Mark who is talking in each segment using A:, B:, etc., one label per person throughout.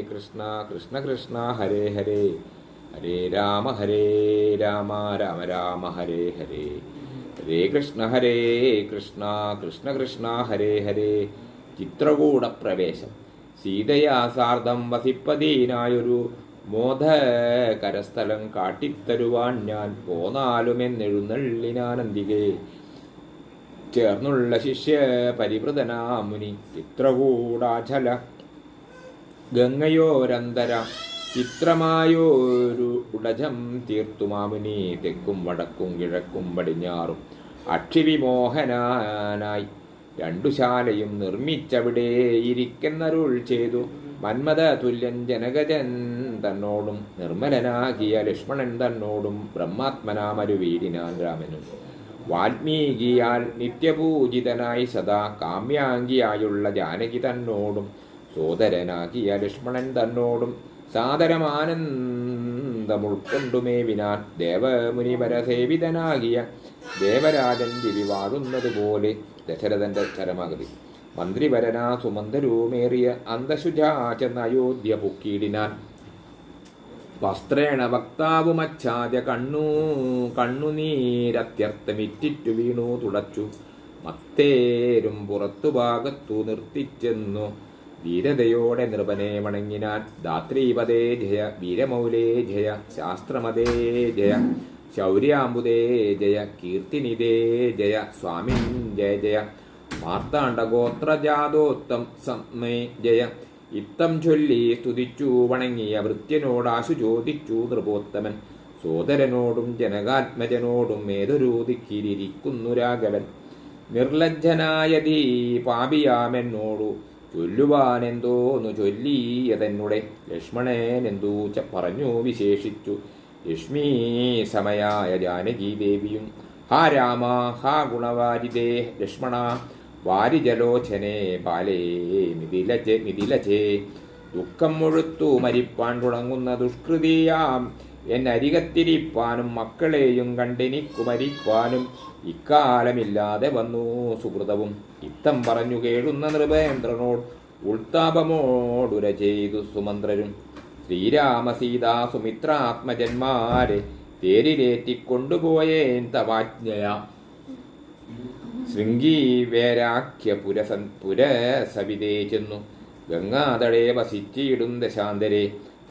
A: കൃഷ്ണ കൃഷ്ണ കൃഷ്ണ ഹരേ ഹരേ ഹരേ രാമ രാമ രാമ ഹരേ ഹരേ ഹരേ കൃഷ്ണ കൃഷ്ണ കൃഷ്ണ ഹരേ ഹരേ. ചിത്രകൂട പ്രവേശം. സീതയാ സാർദ്ധം വസിപ്പതീനായൊരു മോദകരസ്ഥലം കാട്ടിത്തരുവാൻ ഞാൻ പോന്നാലുമെന്നെഴുന്നള്ളിനാനന്ദികെ. ചേർന്നുള്ള ശിഷ്യ പരിവൃതനാ മുനി ചിത്രകൂടാചല ഗംഗയോരന്തര ചിത്രമായൊരു ഉടജം തീർത്തുമാമുനി. തെക്കും വടക്കും കിഴക്കും പടിഞ്ഞാറും അക്ഷിവിമോഹനായി രണ്ടു ശാലയും നിർമ്മിച്ചവിടെ ഇരിക്കുന്നരുൾ ചെയ്തു. മന്മഥ തുല്യൻ ജനകജൻ തന്നോടും നിർമ്മലനാകിയ ലക്ഷ്മണൻ തന്നോടും ബ്രഹ്മാത്മനാമരു വീടിനാൻ രാമനും. വാൽമീകിയാൽ നിത്യപൂജിതനായി സദാ കാമ്യാംഗിയായുള്ള ജാനകി തന്നോടും സോദരനാകിയ ലക്ഷ്മണൻ തന്നോടും സാദരമാനന്ദമുൾക്കൊണ്ടുമേവിനാൻ. ദേവമുനിപരസേവിതനാകിയ ദേവരാജൻ ദിവി വാഴുന്നതുപോലെ ദശരഥന്റെ ചരമഗതി. മന്ത്രിവരനാ സുമന്ധരൂമേറിയ അന്തശുചാ ചെന്ന അയോധ്യ പൊക്കിയിടിനാൻ. വസ്ത്രേണ വക്താവുമച്ഛാദ്യ കണ്ണുനീരത്യർത്ഥമിറ്റിറ്റു വീണു തുടച്ചു. മത്തേരും പുറത്തു ഭാഗത്തു നിർത്തിച്ചെന്നു ധീരതയോടെ നൃപനെ വണങ്ങിനാൻ. ധാത്രീപദേ ജയ വീരമൗലേ ജയ ശാസ്ത്രമതേ ജയ ശൗര്യാംബുദേ ജയ കീർത്തിനിതേ ജയ സ്വാമിൻ ജയ ജയ മാർത്താണ്ഡഗോത്രജാതോത്തം സമ്മേ ജയ. ഇത്തം ചൊല്ലി സ്തുതിച്ചു വണങ്ങിയ വൃത്യനോടാശു ചോദിച്ചു നൃപോത്തമൻ. സോദരനോടും ജനകാത്മജനോടും ഏതൊരു ദിക്കിലിരിക്കുന്നു രാഘവൻ. നിർലജ്ജനായതീ പാപിയാമെന്നോടു ചൊല്ലുവാനെന്തോന്നു ചൊല്ലിയതെന്നുടെ. ലക്ഷ്മണനെന്തു പറഞ്ഞു വിശേഷിച്ചു ലക്ഷ്മീ സമയായ ജാനകീ ദേവിയും. ഹാ രാമ ഹാ ഗുണവാരിതേ ലക്ഷ്മണ വാരിജലോചനെ ബാലേ മിഥിലചേ. ദുഃഖം മുഴുത്തു മരിപ്പാൻ തുടങ്ങുന്ന ദുഷ്കൃതിയാം എന്നരികത്തിരിപ്പാനും മക്കളെയും കണ്ടെനിക്കു മരിപ്പാനും ഇക്കാലമില്ലാതെ വന്നു സുഹൃതവും. ഇത്തം പറഞ്ഞു കേഴുന്ന നൃപേന്ദ്രനോട് ഉൾത്താപമോടുര ചെയ്തു സുമന്ത്രരും. ശ്രീരാമ സീതാ സുമിത്രാത്മജന്മാരെ തേരിലേറ്റിക്കൊണ്ടുപോയേൻ തവാജ്ഞയാ. ശൃംഗീവേരാഖ്യ പുരസവിതേ ചെന്നു ഗംഗാതടേ വസിച്ചിടും ദശാന്തരെ.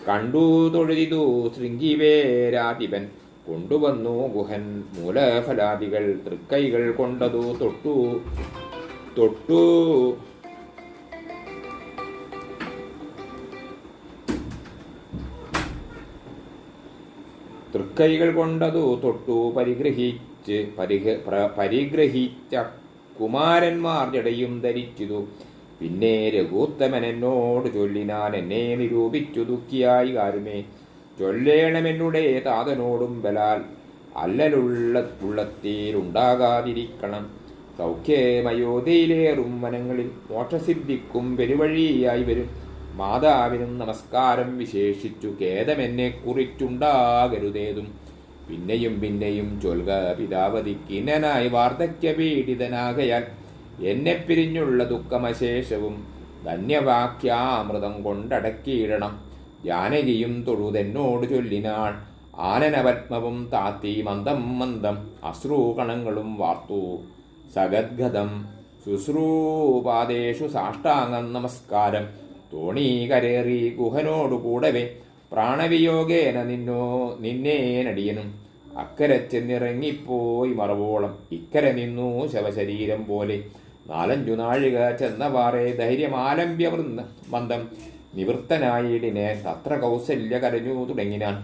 A: കണ്ടു തൊഴുതിതു ശൃംഗീവേരാധിപൻ കൊണ്ടുവന്നു ഗുഹൻ മൂലഫലാദികൾ. തൃക്കൈകൾ കൊണ്ടതു തൊട്ടു തൃക്കൈകൾ കൊണ്ടതു തൊട്ടു പരിഗ്രഹിച്ച കുമാരന്മാർ ജടയും ധരിച്ചിതു. പിന്നെ രഘുത്തമൻ എന്നോട് ചൊല്ലിനാൻ എന്നെ നിരൂപിച്ചു ദുഃഖിയായി കാരുമേ. ചൊല്ലേണമെന്നുടെ താതനോടും ബലാൽ അല്ലലുള്ളത്തിലുണ്ടാകാതിരിക്കണം. സൗഖ്യമയോധ്യയിലേറും വനങ്ങളിൽ മോക്ഷസിദ്ധിക്കും പെരുവഴിയായി വരും. മാതാവിനും നമസ്കാരം വിശേഷിച്ചു ഖേദമെന്നെ കുറിച്ചുണ്ടാകരുതേതും. പിന്നെയും പിന്നെയും ചൊൽക പിതാവതിക്കിന്നനായി വാർദ്ധക്യപീഡിതനാകയാൽ എന്നെ പിരിഞ്ഞുള്ള ദുഃഖമശേഷവും ധന്യവാക്യാമൃതം കൊണ്ടടക്കിയിടണം. ജാനകിയും തൊഴുതെന്നോട് ചൊല്ലിനാൾ. ആനനപത്മവും താത്തി മന്ദം മന്ദം അശ്രൂകണങ്ങളും വാർത്തു സഗദ്ഗതം. ശുശ്രൂപാദേഷു സാഷ്ടാംഗം നമസ്കാരം. തോണീകരേറി ഗുഹനോടു കൂടവേ പ്രാണവിയോഗേന നിന്നേ നടിയനും. അക്കരെ ചെന്നിറങ്ങിപ്പോയി മറവോളം ഇക്കരെ നിന്നു ശവശരീരം പോലെ. 4-5 നാഴിക ചെന്നവാറെ ധൈര്യമാലംബ്യ മന്ദം നിവൃത്തനായിടിനെ. തത്ര കൗസല്യ കരഞ്ഞു തുടങ്ങിനാൻ.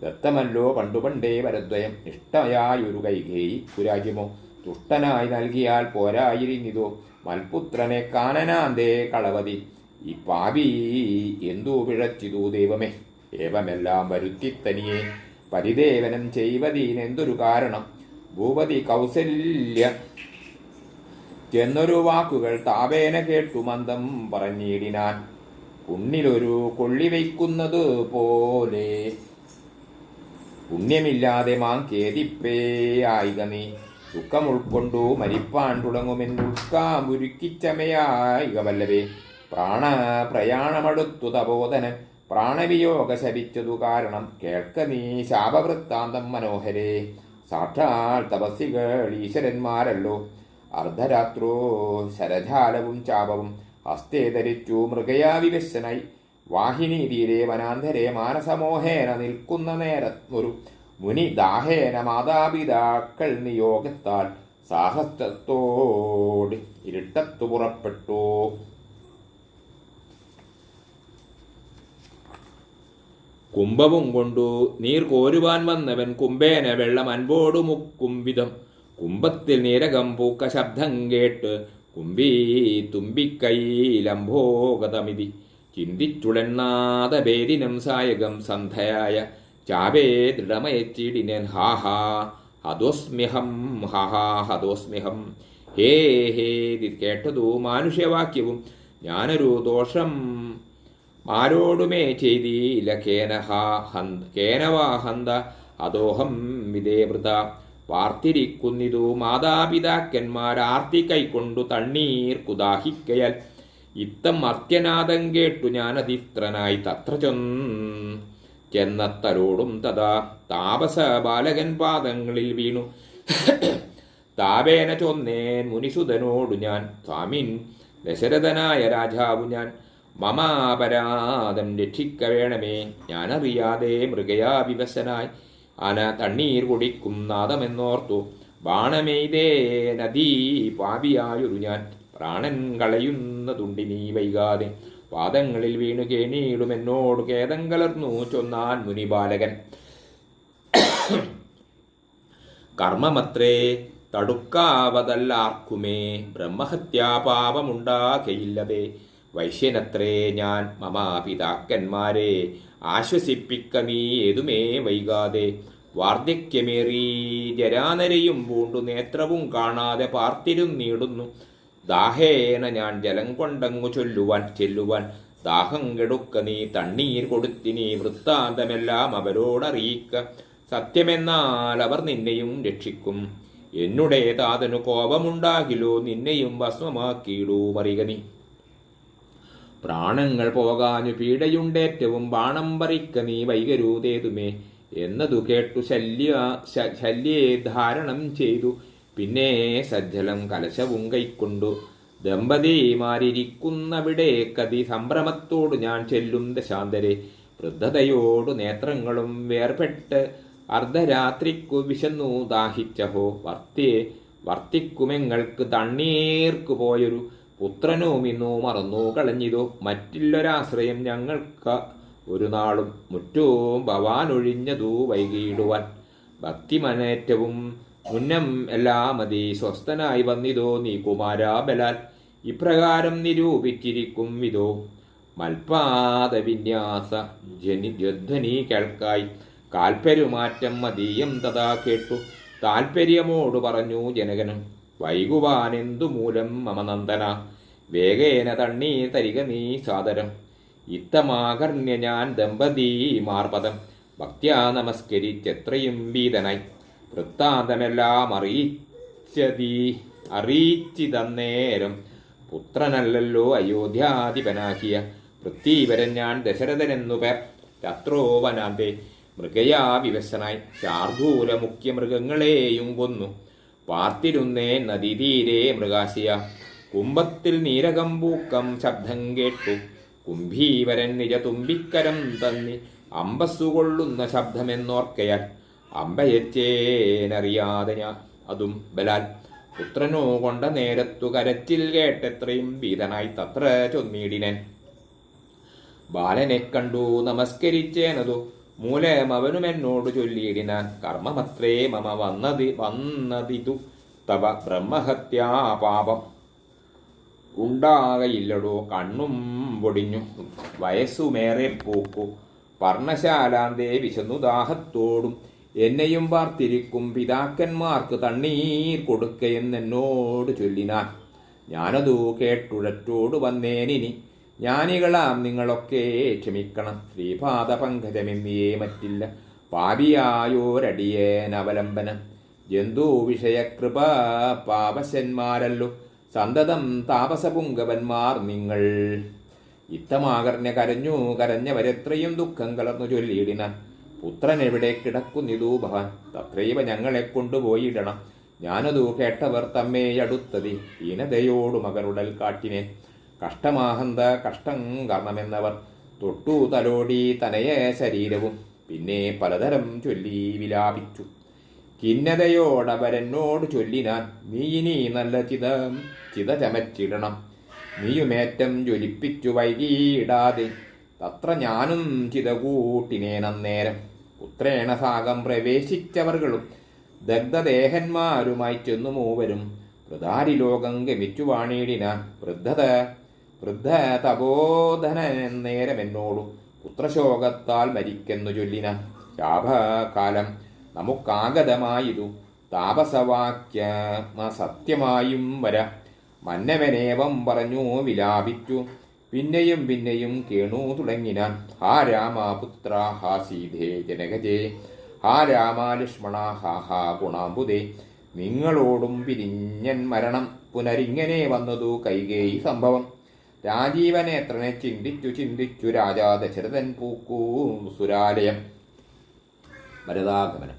A: ദത്തമല്ലോ പണ്ടുപണ്ടേ വരദ്വയം. ഇഷ്ടയായൊരു കൈകേയി കുരാജ്യമോ തുഷ്ടനായി നൽകിയാൽ പോരായിരുന്നിതോ. മൽപുത്രനെ കാനനാന്തേ കളവതി. ഈ പാപി എന്തു പിഴച്ചിതു ദൈവമേ. ഏവമെല്ലാം വരുത്തിത്തനിയെ പരിദേവനം ചെയ്വതീനെന്തൊരു കാരണം. ഭൂപതി കൗസല്യ എന്നൊരു വാക്കുകൾ താപേന കേട്ടു മന്ദം പറഞ്ഞിടിനാൻ. പുണ്ണിലൊരു കൊള്ളിവയ്ക്കുന്നത് പോലെ പുണ്യമില്ലാതെ മാം ഖേദിപ്പേ ആയിക നീ. ദുഃഖം ഉൾക്കൊണ്ടു മരിപ്പാൻ തുടങ്ങുമെന്നുൾക്കാമുരുക്കിച്ചമയായിക വല്ലവേ. പ്രാണപ്രയാണമടുത്തു തപോധനൻ പ്രാണവിയോഗ ശപിച്ചതു കാരണം കേൾക്ക നീ ശാപവൃത്താന്തം മനോഹരേ. സാക്ഷാൽ തപസ്സികൾ ഈശ്വരന്മാരല്ലോ. അർദ്ധരാത്രോ ശരജാലവും ചാപവും ഹസ്തേ ധരിച്ചു മൃഗയാ വിവശനായി വാഹിനി തീരെ വനാന്തരെ മാനസമോഹേന നിൽക്കുന്ന നേരത്തൊരു മുനി ദാഹേന മാതാപിതാക്കൾ നിയോഗത്താൽ സാഹസത്തോട് ഇരുട്ടത്തു പുറപ്പെട്ടു. കുംഭവും കൊണ്ടു നീർ കോരുവാൻ വന്നവൻ കുംഭേന വെള്ളം അൻപോടു മുക്കും വിധം കുംഭത്തിൽ നീരകം പൂക്ക ശബ്ദം കേട്ട് കുംഭീ തുമ്പിക്കൈലംഭോഗതമിതി ചിന്തിച്ചുളെണ്ണാതഭേദിനം സായകം സന്ധ്യയായ ചാപേ ദൃഢമയച്ചിടിനൻ ഹാഹാ ഹതോസ്മ്യഹം ഹാഹാ ഹതോസ്മ്യഹം. ഹേ ഹേ ഇത് കേട്ടതു മാനുഷ്യവാക്യവും ഞാനൊരു ദോഷം ആരോടുമേ ചെയ്തില്ല കേനവാ ഹന്ത അതോഹം വിദേവൃത. വാർത്തിരിക്കുന്നിതു മാതാപിതാക്കന്മാർ ആർത്തി കൈക്കൊണ്ടു തണ്ണീർ കുദാഹിക്കയാൽ ഇത്തം അത്യനാദം കേട്ടു ഞാനതിത്രനായി തത്ര ചെന്നത്തരോടും തഥാ താപസ ബാലകൻ പാദങ്ങളിൽ വീണു താപേന ചൊന്നേൻ മുനിസുതനോടു ഞാൻ സ്വാമിൻ ദശരഥനായ രാജാവു ഞാൻ മമാപരാധം രക്ഷിക്ക വേണമേ. ഞാനറിയാതെ മൃഗയാ വിവശനായി ആന തണ്ണീർ കുടിക്കും നാദമെന്നോർത്തു ബാണമെയ്തേ നദീ പാപിയായൊരു ഞാൻ പ്രാണൻ കളയുന്നതുണ്ടി നീ വൈകാതെ പാദങ്ങളിൽ വീണു കേണീടും എന്നോട് ഖേദം കലർന്നു ചൊന്നാൻ മുനിബാലകൻ. കർമ്മമത്രേ തടുക്കാവതല്ലാർക്കുമേ ബ്രഹ്മഹത്യാപാപമുണ്ടാകയില്ലതേ. വൈശ്യനത്രേ ഞാൻ മമാപിതാക്കന്മാരെ ആശ്വസിപ്പിക്ക നീ ഏതുമേ വൈകാതെ. വാർദ്ധക്യമേറി ജരാനരയും പൂണ്ടു നേത്രവും കാണാതെ പാർത്തിരുന്നീടുന്നു ദാഹേന ഞാൻ ജലം കൊണ്ടങ്ങു ചെല്ലുവാൻ ദാഹം കെടുക്ക നീ തണ്ണീർ കൊടുത്തിനി വൃത്താന്തമെല്ലാം അവരോടറിയിക്ക. സത്യമെന്നാൽ അവർ നിന്നെയും രക്ഷിക്കും. എന്നുടേ താതനു കോപമുണ്ടാകിലോ നിന്നെയും ഭസ്മമാക്കിയിടൂ മറിക നീ. പ്രാണങ്ങൾ പോകാഞ്ഞു പീഡയുണ്ടേറ്റവും ബാണം പറിക്ക നീ വൈകരൂതേതുമേ എന്നതു കേട്ടു ശല്യേ ധാരണം ചെയ്തു. പിന്നെ സജ്ജലം കലശവും കൈക്കൊണ്ടു ദമ്പതിമാരിയ്ക്കുന്നവിടെ കതി സംഭ്രമത്തോടു ഞാൻ ചെല്ലും ദശാന്തരെ. വൃദ്ധതയോടു നേത്രങ്ങളും വേർപെട്ട് അർദ്ധരാത്രിക്കു വിശന്നു ദാഹിച്ചഹോ വർത്തിക്കുമെങ്ങൾക്ക് തണ്ണീർക്കു പോയൊരു പുത്രനും ഇന്നു മറന്നു കളഞ്ഞിതോ. മറ്റുള്ളൊരാശ്രയം ഞങ്ങൾക്ക് ഒരു നാളും മുറ്റവും ഭവാനൊഴിഞ്ഞതു വൈകിയിടുവാൻ. ഭക്തിമനേറ്റവും മുന്നം എല്ലാം മതി സ്വസ്ഥനായി വന്നിതോ നീ കുമാരാബലാൽ ഇപ്രകാരം നിരൂപിച്ചിരിക്കും വിധോ. മൽപാദ വിന്യാസ ധ്വനി കേൾക്കായി കാൽപെരുമാറ്റം മതീയം തഥാ കേട്ടു താൽപര്യമോടു പറഞ്ഞു ജനകനും. വൈകുവാനെന്തു മൂലം മമനന്ദന വേഗേന തണ്ണീർ തരിക നീ സാദരം. ഇത്തമാകർണ്യ ഞാൻ ദമ്പതിമാർപദം ഭക്ത്യാ നമസ്കരിച്ചെത്രയും വീതനായി വൃത്താന്തമെല്ലാം അറിയിച്ചിതന്നേരം പുത്രനല്ലല്ലോ അയോധ്യാധിപനാക്കിയ പൃഥ്വീവരൻ ഞാൻ ദശരഥനെന്നു പേർ. രാത്രോ വനാന്തേ മൃഗയാ വിവശനായി ശാർദൂല മുഖ്യ മൃഗങ്ങളെയും കൊന്നു പാർത്തിരുന്നേ നദീതീരെ മൃഗാശിയ. കുംഭത്തിൽ നീരകമ്പൂക്കം ശബ്ദം കേട്ടു കുംഭീവരൻ നിജ തുമ്പിക്കരം തന്നി അമ്പസ്സുകൊള്ളുന്ന ശബ്ദമെന്നോർക്കയാൽ അമ്പയച്ചേനറിയാതെ ഞാൻ അതും ബലാൽ. പുത്രനോ കൊണ്ട നേരത്തു കരച്ചിൽ കേട്ടെത്രയും ഭീതനായി തത്ര ചൊന്നീടിനൻ. ബാലനെ കണ്ടു നമസ്കരിച്ചേനതു മൂലം അവനുമെന്നോട് ചൊല്ലിയിടിനാൻ. കർമ്മമത്രേ മമ വന്നതിതു തവ ബ്രഹ്മഹത്യാ പാപം ഉണ്ടാകയില്ലടോ. കണ്ണും പൊടിഞ്ഞു വയസ്സുമേറെ പൂക്കു പർണശാലാന്തേ വിശന്നു ദാഹത്തോടും എന്നെയും പാർത്തിരിക്കും പിതാക്കന്മാർക്ക് തണ്ണീർ കൊടുക്കയെന്നോട് ചൊല്ലിനാൻ. ഞാനതു കേട്ടുഴറ്റോട് വന്നേനിനി ജ്ഞാനികളാം നിങ്ങളൊക്കെ ക്ഷമിക്കണം. ശ്രീപാദ പങ്കജമെന്നിയേ മറ്റില്ല പാപിയായോരടിയേനവലംബനം. ജന്തു വിഷയകൃപ പാപശന്മാരല്ലോ സന്തതം താപസപുങ്കവന്മാർ നിങ്ങൾ. ഇത്തമാകർണ്യ കരഞ്ഞവരെത്രയും ദുഃഖം കലർന്നു ചൊല്ലിയിടിനാൻ. പുത്രൻ എവിടെ കിടക്കുന്നിതു ഭവാൻ, തത്രൈവ ഞങ്ങളെ കൊണ്ടുപോയിടണം. ഞാനതു കേട്ടവർ തമ്മേയടുത്തതി ഹീനതയോടു മകനുടൽ കാട്ടിനേൻ. കഷ്ടമാഹന്ത കഷ്ടം കാരണമെന്നവർ തൊട്ടു തലോടി തനയ ശരീരവും പിന്നെ പലതരം ചൊല്ലി വിലാപിച്ചു. ഖിന്നതയോടവരെന്നോട് ചൊല്ലിനാൻ, നീ ഇനി നല്ല ചിത ചമച്ചിടണം. നീയുമേറ്റം ജ്വലിപ്പിച്ചു വൈകിയിടാതെ തത്ര ഞാനും ചിത കൂട്ടിനേനന്നേരം. പുത്രേണ സാഗം പ്രവേശിച്ചവർകളും ദഗ്ധദേഹന്മാരുമായി ചെന്നു മൂവരും വൃതാരിലോകം ഗമിച്ചു വാണിയിടിനാൻ. വൃദ്ധ തപോധനേരമെന്നോടു പുത്രശോകത്താൽ മരിക്കെന്നു ചൊല്ലിനാൻ. ശാപകാലം നമുക്കാഗതമായിതു താപസവാക്യമ സത്യമായും വര. മന്നവനേവം പറഞ്ഞു വിലാപിച്ചു പിന്നെയും കേണു തുടങ്ങിനാൻ. ഹാ രാമപുത്ര ഹാ സീതേ ജനകജേ, ഹാ രാമ ലക്ഷ്മണ ഹാ ഗുണാംബുദേ, നിങ്ങളോടും പിരിഞ്ഞൻ മരണം പുനരിങ്ങനെ വന്നതു കൈകേയി സംഭവം. രാജീവനേത്രനെ ചിന്തിച്ചു രാജാ ദശരഥൻ പൂക്കൂ സുരാലയം. ഭരതാഗമനം.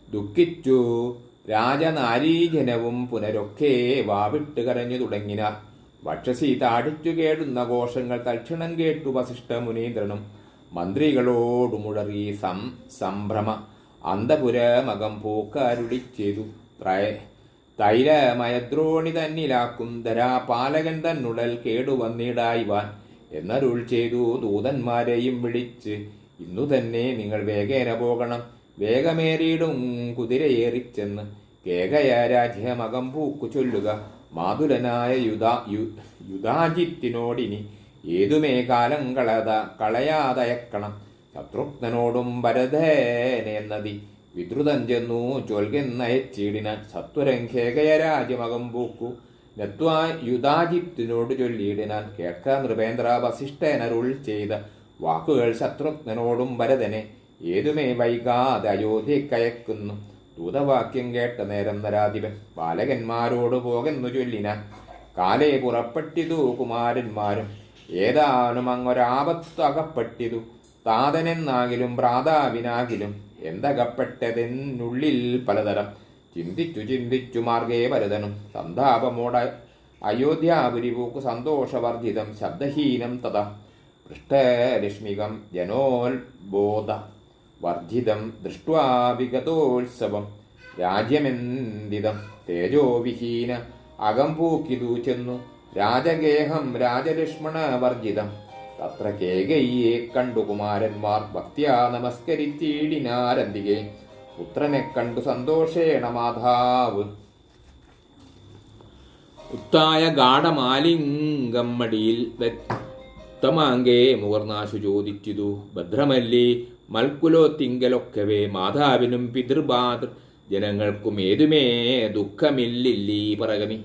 A: ദുഃഖിച്ചു രാജനാരീജനവും പുനരൊക്കെ വാവിട്ട് കരഞ്ഞു തുടങ്ങിനാർ. വക്ഷസി താടിച്ചു കേടുന്ന ഘോഷങ്ങൾ തൽക്ഷണം കേട്ടു വസിഷ്ഠ മുനീന്ദ്രനും മന്ത്രികളോടുമുഴറി സംഭ്രമ അന്തപുരമകം പൂക്കാരുടി ചെയ്തു. തൈലമയദ്രോണി തന്നിലാക്കും ധരാപാലകൻ തന്നുടൽ കേടുവന്നിടായിവാൻ എന്നരുൾ ചെയ്തു. ദൂതന്മാരെയും വിളിച്ച് ഇന്നു തന്നെ നിങ്ങൾ വേഗേന പോകണം. വേഗമേറിയിടും കുതിരയേറിച്ചെന്ന് കേകയ രാജ്യമകം പൂക്കു ചൊല്ലുക. മാതുലനായ യുധാജിത്തിനോടിനി ഏതുമേ കാലം കളയാതയക്കണം. ശത്രുഘ്നനോടും ഭരതേനെന്നതി വിദ്രുതം ചെന്നു ചൊൽകെന്നയച്ചിടിനാൻ. സത്വരം കേകയ രാജ്യമകം പൂക്കു നത്വാ യുധാജിത്തിനോട് ചൊല്ലിയിടിനാൻ. കേൾക്ക നൃപേന്ദ്ര വസിഷ്ഠനരുൾ ചെയ്ത വാക്കുകൾ ശത്രുഘ്നനോടും ഭരതനെ ഏതുമേ വൈകാതെ അയോധ്യക്കയക്കുന്നു. ദൂതവാക്യം കേട്ട നേരം നരാധിപൻ ബാലകന്മാരോട് പോകെന്നു ചൊല്ലിനാൻ. കാലേ പുറപ്പെട്ടിതു കുമാരന്മാരും ഏതാനും അങ്ങൊരാപത്തു അകപ്പെട്ടിതു. താതനെന്നാകിലും ഭ്രാതാവിനാകിലും എന്തകപ്പെട്ടതെന്നുള്ളിൽ പലതരം ചിന്തിച്ചു മാർഗേ ഭരതനും. സന്താപമോട അയോധ്യാപുരി പൂക്കു സന്തോഷവർജിതം ശബ്ദഹീനം തഥ പൃഷ്ഠരശ്മികം ജനോത്ബോധ വർജിതം ദൃഷ്ട്വാ വിഗതോത്സവം. രാജ്യമെന്തിതം തേജോവിഹീന അകംപൂക്കിതു ചെന്നു രാജഗേഹം രാജലക്ഷ്മണ വർജിതം. തത്ര കേകയ്യെ കണ്ടു കുമാരന്മാർ ഭക്ത്യാ നമസ്കരിച്ചിടിനാരന്തികെ. പുത്രനെ കണ്ടു സന്തോഷേണ മാതാവ് ഉത്തായ ഗാഠമാലിംഗം മടിയിൽ ഉത്തമാങ്കേ മുകർനാശു ചോദിച്ചിതു. ഭദ്രമല്ലി മൽക്കുലോത്തിങ്കലൊക്കവേ മാതാവിനും പിതൃഭാതൃ ജനങ്ങൾക്കും ഏതുമേ ദുഃഖമില്ലീ പറകനി.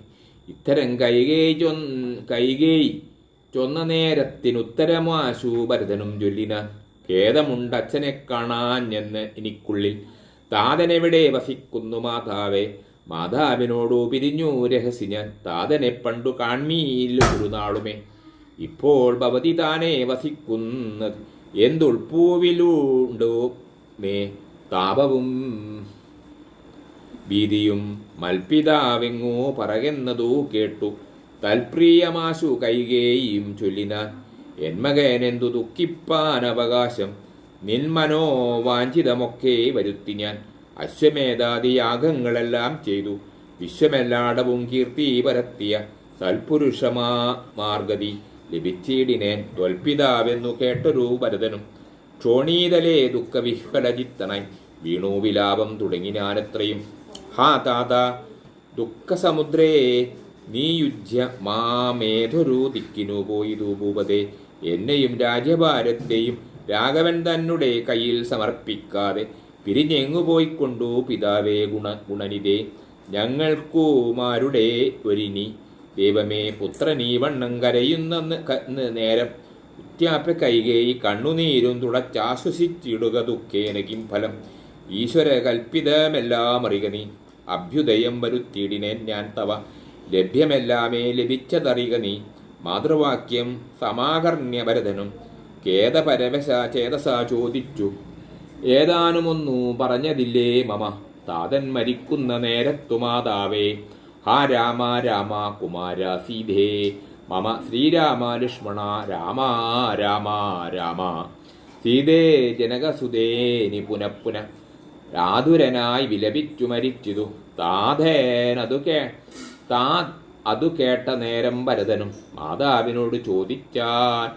A: ഇത്തരം കൈകേയി ചൊന്ന നേരത്തിനുത്തരമാശു ഭരതനും ചൊല്ലിനാൻ. ഖേദമുണ്ടച്ഛനെ കാണാഞ്ഞെന്ന് എനിക്കുള്ളിൽ താതനെവിടെ വസിക്കുന്നു മാതാവേ. മാതാവിനോടു പിരിഞ്ഞു രഹസി ഞാൻ താതനെ പണ്ടു കാൺമീല്ല ഒരു നാളുമേ. ഇപ്പോൾ ഭവതി താനേ വസിക്കുന്നത് എന്തുൾപ്പൂവിലുണ്ടോ മേ താപവും ഭീതിയും. മൽപിതാവെങ്ങോ പറകുന്നതു കേട്ടു തൽപ്രിയമാശു കൈകേയും ചൊല്ലിനാൻ. എന്മകനെന്തു ദുഃഖിപ്പാൻ അവകാശം നിന്മനോവാഞ്ചിതമൊക്കെ വരുത്തി ഞാൻ. അശ്വമേധാദി യാഗങ്ങളെല്ലാം ചെയ്തു വിശ്വമെല്ലാടവും കീർത്തി പരത്തിയ സൽപുരുഷമാ മാർഗതി ലഭിച്ചിടിനേൻ. ത്വൽപിതാവെന്നു കേട്ടൊരു ഭരതനും ക്ഷോണീതലേ ദുഃഖവിഹ്വലചിത്തനായി വീണു വിലാപം തുടങ്ങിനാനത്രയും. ഹാ താത ദുഃഖസമുദ്രേ നീ യുജ്യ മാമേധൊരു ദിക്കിനു പോയിതു ഭൂപതേ. എന്നെയും രാജ്യഭാരത്തെയും രാഘവൻ തന്നെ കയ്യിൽ സമർപ്പിക്കാതെ പിരിഞ്ഞെങ്ങു പോയിക്കൊണ്ടു പിതാവേ ഗുണനിതേ. ഞങ്ങൾക്കുമാരുടെ ഒരിനി ദൈവമേ പുത്രനീ വണ്ണം കരയുന്ന നേരം ഉത്യാപ്യ കൈകേയി കണ്ണുനീരും തുടച്ചാശ്വസിച്ചിടുക ദുഃഖേന കിം ഫലം. ഈശ്വര കൽപ്പിതമെല്ലാം അറിക നീ. അഭ്യുദയം വരുത്തിയിടിനേൻ ഞാൻ തവ ലഭ്യമെല്ലാമേ ലഭിച്ചതറിക നീ. മാതൃവാക്യം സമാകർണ്യ ഭരതനും ഖേദപരവശ ചേതസാ ചോദിച്ചു, ഏതാനുമൊന്നു പറഞ്ഞതില്ലേ മമ താതൻ മരിക്കുന്ന നേരത്തു മാതാവേ? ഹാ രാമ രാമ കുമാര സീതേ മമ ശ്രീരാമ ലക്ഷ്മണ രാമ രാമ രാമ സീതേ ജനകസുതേനി പുനഃപുന ആതുരനായി വിലപിച്ചു മരിച്ചിതു. അതു കേട്ട നേരം ഭരതനും മാതാവിനോട് ചോദിച്ചാൻ,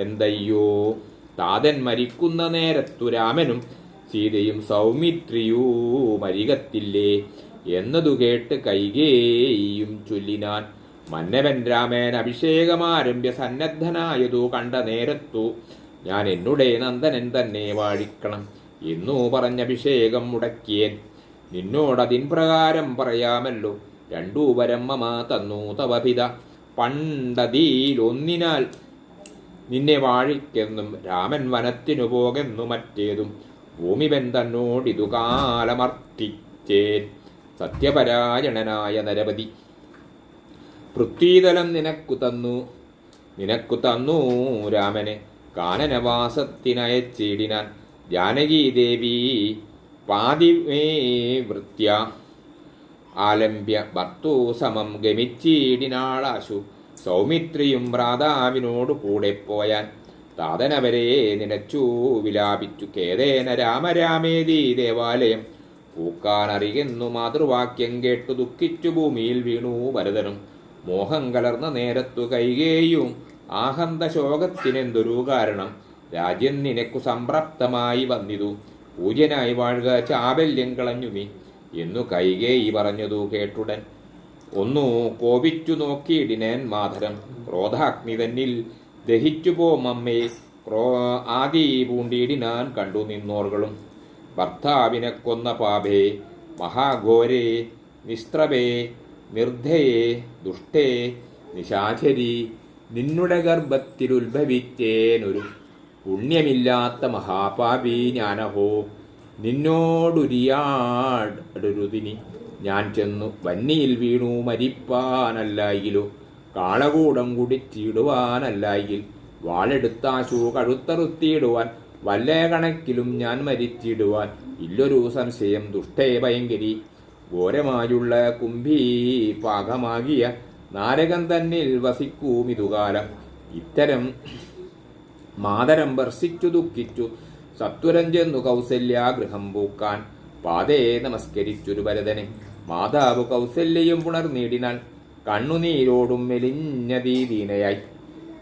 A: എന്തയ്യോ താതൻ മരിക്കുന്ന നേരത്തു രാമനും സീതയും സൗമിത്രിയൂ മരികത്തില്ലേ എന്നതു കേട്ട് കൈകേയിയും ചൊല്ലിനാൻ, മന്നവൻ രാമൻ അഭിഷേകമാരംഭ്യ സന്നദ്ധനായതു കണ്ട നേരത്തു ഞാൻ എന്നുടെ നന്ദനൻ തന്നെ വാഴിക്കണം എന്നു പറഞ്ഞഭിഷേകം മുടക്കിയേൻ. നിന്നോടതിൻ പ്രകാരം പറയാമല്ലോ, രണ്ടു വരം മമ തന്നു തവ പിത. പണ്ടതിലൊന്നിനാൽ നിന്നെ വാഴിക്കെന്നും രാമൻ വനത്തിനു പോകെന്നു മറ്റേതും ഭൂമിപൻ തന്നോടിതു കാലമർത്തിച്ചേൻ. സത്യപരായണനായ നരപതി പൃഥ്വീതലം നിനക്കു തന്നു രാമനെ കാനനവാസത്തിനയച്ചിടിനാൻ. ജാനകീദേവി പാതിമേ വൃത്യ ആലംബ്യ ഭർത്തു സമം ഗമിച്ചിടിനാളാശു. സൗമിത്രിയും ഭ്രാതാവിനോടു കൂടെ പോയാൻ. താതനവരെ നിനച്ചു വിലാപിച്ചു ഖേദേന രാമരാമേതി ദേവാലയം പൂക്കാനറിയുന്നു. മാതൃവാക്യം കേട്ടു ദുഃഖിച്ചു ഭൂമിയിൽ വീണു ഭരതനും. മോഹം കലർന്ന നേരത്തു കൈകേയും ആഹന്ത ശോകത്തിനെന്തൊരു കാരണം? രാജ്യം നിനക്കു സംപ്രാപ്തമായി വന്നിതു, പൂജ്യനായി വാഴുക ചാബല്യം കളഞ്ഞു നീ എന്നു കൈകേയി പറഞ്ഞതു കേട്ടുടൻ ഒന്നു കോപിച്ചു നോക്കിയിടിനേൻ മാതരം. ക്രോധാഗ്നി തന്നിൽ ദഹിച്ചു പോമമ്മേ ആദി പൂണ്ടിയിടിനാൻ കണ്ടു നിന്നോർകളും. ഭർത്താവിനെ കൊന്ന പാപേ മഹാഘോരേ നിസ്ത്രവേ നിർദ്ധയേ ദുഷ്ടേ നിശാചരി നിന്നുടെ ഗർഭത്തിലുത്ഭവിച്ചേനൊരു പുണ്യമില്ലാത്ത മഹാപാപി ഞാനഹോ. നിന്നോടുരിയാടൊരുതിനി ഞാൻ ചെന്നു വന്നിയിൽ വീണു മരിപ്പാനല്ലായിലോ. കാളകൂടം കുടിച്ചിടുവാനല്ലായിൽ വാളെടുത്താശു കഴുത്തറുത്തിയിടുവാൻ. വല്ല കണക്കിലും ഞാൻ മരിച്ചിടുവാൻ ഇല്ലൊരു സംശയം. ദുഷ്ടേ ഭയങ്കരി ഘോരമായുള്ള കുംഭീ പാകമാകിയ നാരകം തന്നിൽ വസിക്കൂമിതുകാലം. ഇത്തരം മാതരം വർഷിച്ചു ദുഃഖിച്ചു സത്വരം ചെന്നു കൗസല്യാഗൃഹം പൂക്കാൻ. പാതേ നമസ്കരിച്ചൊരു ഭരതനെ മാതാവ് കൗസല്യയും പുണർനീടിനാൽ. കണ്ണുനീരോടും മെലിഞ്ഞതീദീനയായി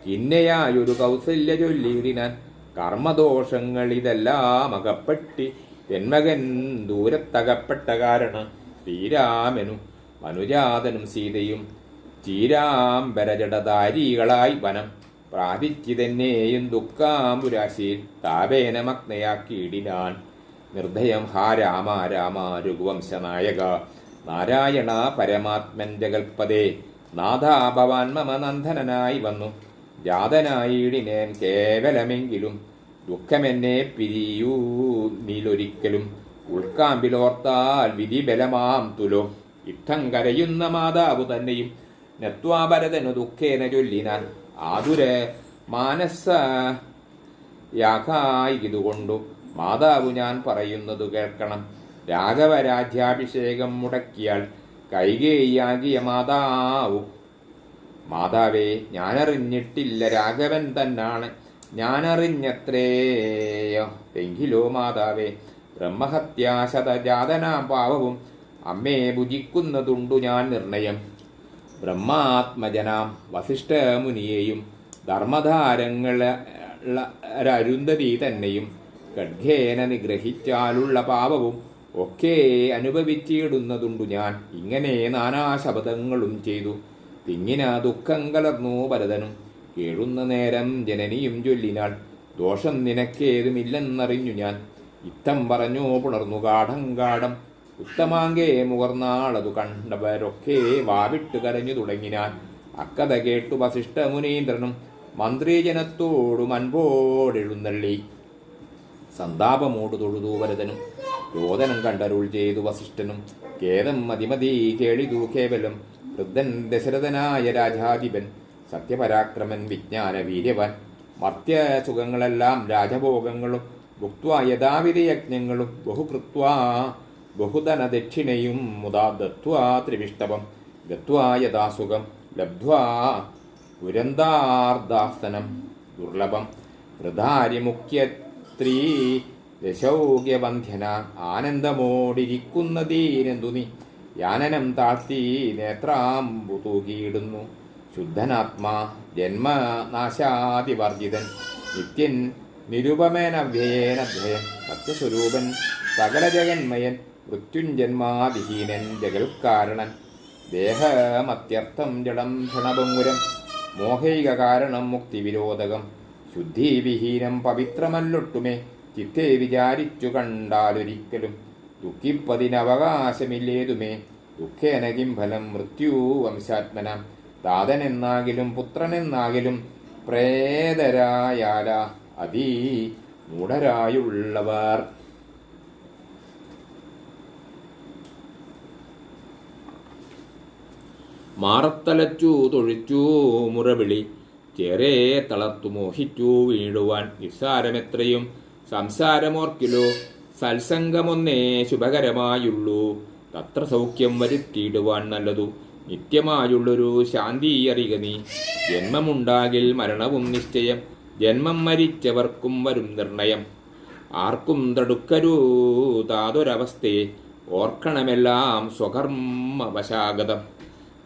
A: ചിന്നയായൊരു കൗസല്യ ചൊല്ലിയിടിനാൻ. കർമ്മദോഷങ്ങൾ ഇതെല്ലാം അകപ്പെട്ടി തെന്മകൻ ദൂരത്തകപ്പെട്ട കാരണം. ശ്രീരാമനും മനുജാതനും സീതയും ചീരാംബരജടധാരികളായി വനം പ്രാപിച്ചിതന്നെയും ദുഃഖാംബുരാശിയിൽ താപേന മഗ്നയാക്കിയിടിനാൻ. നിർഭയം ഹാ രാമ രാമ രഘുവംശനായക നാരായണ പരമാത്മൻ ജഗൽപദേ നാഥാ ഭവാൻ മമ നന്ദനനായി വന്നു. ജാതനായിടിനേൻ കേവലമെങ്കിലും ദുഃഖമെന്നെ പിരിയൂന്നിലൊരിക്കലും. ഉൾക്കാമ്പിലോർത്താൽ വിധി ബലമാം തുലോ. ഇത്തം കരയുന്ന മാതാവു തന്നെയും നത്വാ ഭരതനു ദുഃഖേന ചൊല്ലിനാൻ. ആതുര മാനസയാകായിതുകൊണ്ടു മാതാവു ഞാൻ പറയുന്നതു കേൾക്കണം. രാഘവരാജ്യാഭിഷേകം മുടക്കിയാൽ കൈകേയിയാകിയ മാതാവേ ഞാനറിഞ്ഞിട്ടില്ല രാഘവൻ തന്നാണ് ഞാനറിഞ്ഞത്രേയോ എങ്കിലോ മാതാവേ ബ്രഹ്മഹത്യാശതജാതനാം പാവവും അമ്മേ ഭുജിക്കുന്നതുണ്ടു ഞാൻ നിർണയം. ബ്രഹ്മാത്മജനാം വസിഷ്ഠമുനിയെയും ധർമ്മധാരങ്ങളരുന്ധതി തന്നെയും ഖഡ്ഗേന നിഗ്രഹിച്ചാലുള്ള പാപവും ഒക്കെ അനുഭവിച്ചിടുന്നതുണ്ടു ഞാൻ. ഇങ്ങനെ നാനാശപഥങ്ങളും ചെയ്തു തിങ്ങിന ദുഃഖം കലർന്നു ഭരതനും. കേഴുന്ന നേരം ജനനിയും ചൊല്ലിനാൾ, ദോഷം നിനക്കേതുമില്ലെന്നറിഞ്ഞു ഞാൻ. ഇത്തം പറഞ്ഞു പുണർന്നു ഗാഠം ഗാഠം ഉത്തമാങ്കേ മുകർന്നാളതു കണ്ടവരൊക്കെ വാവിട്ട് കരഞ്ഞു തുടങ്ങിനാൻ. അക്കഥ കേട്ടു വസിഷ്ഠമുനീന്ദ്രനും മന്ത്രിജനത്തോടും അൻപോടെഴുന്നള്ളി. സന്താപമോടു തൊഴുതു ഭരതനും രോദനം കണ്ടരുൾ ചെയ്തു വസിഷ്ഠനും. ഖേദം മതിമതി കേളിതു കേവലം വൃദ്ധൻ ദശരഥനായ രാജാധിപൻ സത്യപരാക്രമൻ വിജ്ഞാന വീര്യവാൻ. മർത്യസുഖങ്ങളെല്ലാം രാജഭോഗങ്ങളും ഭുക്വാ യഥാവിധി യജ്ഞങ്ങളും ബഹുകൃത്വാ ബഹുധന ദക്ഷിണയും മുതാ ദത്വാ ത്രിവിഷ്ടവം ഗത്വാ യഥാസുഖം ലബ്ധ്വാ പുരന്താർദാസനം ദുർലഭം ഹൃദാരിമുഖ്യ സ്ത്രീ രശൗഗ്യബന്ധ്യന ആനന്ദമോടിരിക്കുന്നതീനെന്തു നീ യാനനം താഴ്ത്തി നേത്രാംബു തൂകിയിടുന്നു. ശുദ്ധനാത്മാ ജന്മനാശാതിവർജിതൻ നിത്യൻ നിരുപമേനഭ്യയേനഭ്യയൻ സത്യസ്വരൂപൻ സകല ജഗന്മയൻ മൃത്യുഞ്ജന്മാതിഹീനൻ ജഗൽക്കാരണൻ ദേഹമത്യർത്ഥം ജഡം ക്ഷണഭംഗുരം മോഹൈക കാരണം മുക്തിവിരോധകം ശുദ്ധിവിഹീനം പവിത്രമല്ലൊട്ടുമേ ചിത്തേ വിചാരിച്ചു കണ്ടാലൊരിക്കലും ദുഃഖിപ്പതിനവകാശമില്ലേതുമേ ദുഃഖേന കിം ഫലം മൃത്യു വംശാത്മനാം താതനെന്നാകിലും പുത്രനെന്നാകിലും പ്രേതരായാല അതീ മൂഢരായുള്ളവർ. മാറത്തലച്ചു തൊഴിച്ചു മുറവിളി ചേരേ തളർത്തു മോഹിച്ചു വീഴുവാൻ നിസ്സാരമെത്രയും സംസാരമോർക്കിലോ സത്സംഗമൊന്നേ ശുഭകരമായുള്ളൂ തത്ര സൗഖ്യം വരുത്തിയിടുവാൻ നല്ലതു നിത്യമായുള്ളൊരു ശാന്തി അറിയുക നീ. ജന്മമുണ്ടാകിൽ മരണവും നിശ്ചയം ജന്മം മരിച്ചവർക്കും വരും നിർണയം ആർക്കും തടുക്കരൂ താതൊരവസ്ഥയെ ഓർക്കണമെല്ലാം സ്വകർമ്മവശാഗതം.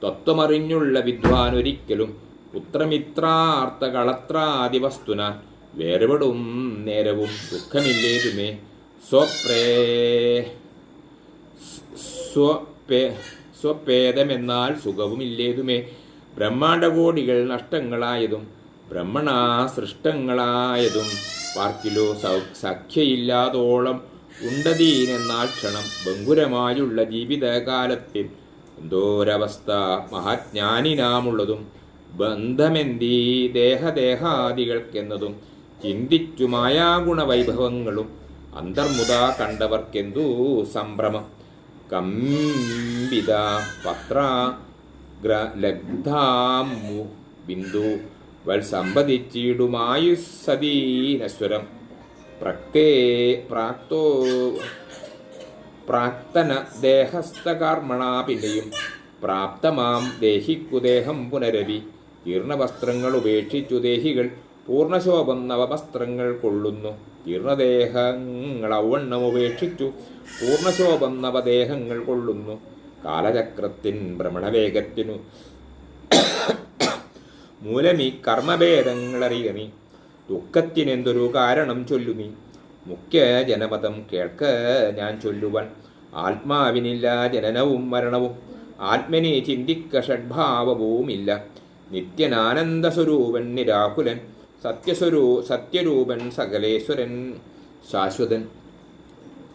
A: തത്വമറിഞ്ഞുള്ള വിദ്വാൻ ഒരിക്കലും പുത്രമിത്രാർത്ഥ കളത്രാദിവസ്തുനാൻ വേർപെടും നേരവും ദുഃഖമില്ലേതുമേ സ്വപേദമെന്നാൽ സുഖവുമില്ലേതുമേ. ബ്രഹ്മാണ്ടകോടികൾ നഷ്ടങ്ങളായതും ബ്രഹ്മണാ സൃഷ്ടങ്ങളായതും പാർക്കിലോ സഖ്യയില്ലാതോളം ഉണ്ടതീനെന്നാൽ ക്ഷണം ഭംഗുരമായുള്ള ജീവിതകാലത്തിൽ എന്തോരവസ്ഥ മഹാജ്ഞാനിനാമുള്ളതും ബന്ധമെന്തീ ദേഹദേഹാദികൾക്കെന്നതും ചിന്തിച്ചു മായാഗുണവൈഭവങ്ങളും അന്തർമുത കണ്ടവർക്കെന്തൂ സംഭ്രമം. കമ്പിത പത്ര ലഗ്ധാമു ബിന്ദു വൽ സമ്പതിച്ചിടുമായുസ്സദീനശ്വരം പ്രാക്തന ദേഹസ്ഥകർമ്മണ പിന്നെയും പ്രാപ്തമാം ദേഹിക്കുദേഹം പുനരവി. ജീർണവസ്ത്രങ്ങൾ ഉപേക്ഷിച്ചു ദേഹികൾ പൂർണ്ണശോഭം നവവസ്ത്രങ്ങൾ കൊള്ളുന്നു. ജീർണദേഹങ്ങൾ ഔവണ്ണം ഉപേക്ഷിച്ചു പൂർണ്ണശോഭം നവദേഹങ്ങൾ കൊള്ളുന്നു. കാലചക്രത്തിൻ ഭ്രമണവേഗത്തിനു മൂലമീ കർമ്മഭേദങ്ങളറിയ നീ. ദുഃഖത്തിനെന്തൊരു കാരണം ചൊല്ലു നീ. മുഖ്യ ജനമതം കേൾക്ക ഞാൻ ചൊല്ലുവാൻ. ആത്മാവിനില്ല ജനനവും മരണവും ആത്മനെ ചിന്തിക്ക ഷഡ്ഭാവവുമില്ല. നിത്യനാനന്ദസ്വരൂപൻ നിരാകുലൻ സത്യരൂപൻ സകലേശ്വരൻ ശാശ്വതൻ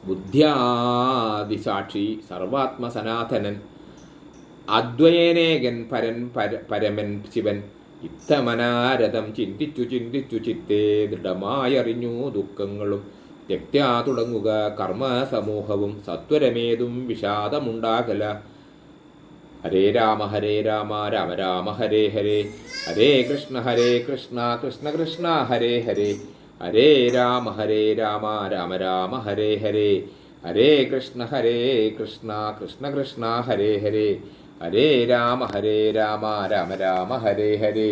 A: ബുദ്ധ്യാദിസാക്ഷി സർവാത്മസനാതനൻ അദ്വയേനേകൻ പരമൻ ശിവൻ. ഇത്തമനാരഥം ചിന്തിച്ചു ചിത്തേ ദൃഢമായറിഞ്ഞു ദുഃഖങ്ങളും തെറ്റാ തുടങ്ങുക കർമ്മസമൂഹവും സത്വരമേതും വിഷാദമുണ്ടാകല. ഹരേ രാമ രാമ രാമ ഹരേ ഹരേ ഹരേ കൃഷ്ണ കൃഷ്ണ കൃഷ്ണ ഹരേ ഹരേ ഹരേ രാമ രാമ രാമ ഹരേ ഹരേ ഹരേ കൃഷ്ണ കൃഷ്ണ കൃഷ്ണ ഹരേ ഹരേ ഹരേ രാമ രാമ രാമ ഹരേ ഹരേ